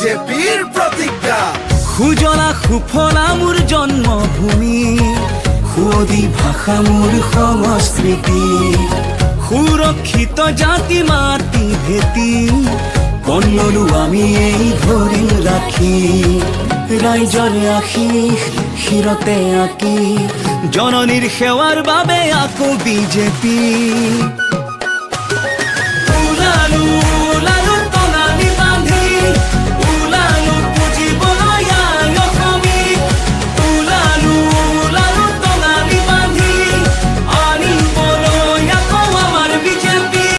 বিজেপিৰ প্ৰতিজ্ঞা সুজলা সুফলা মোৰ জন্মভূমি সুৱদী ভাষা মোৰ সংস্কৃতি সুৰক্ষিত জাতি মাটি ভেটি বন ললো আমি এই ধৰিল ৰাখি ৰাইজৰ আশীষ শিৰতে আঁকি জননীৰ সেৱাৰ বাবে আকৌ বিজেপি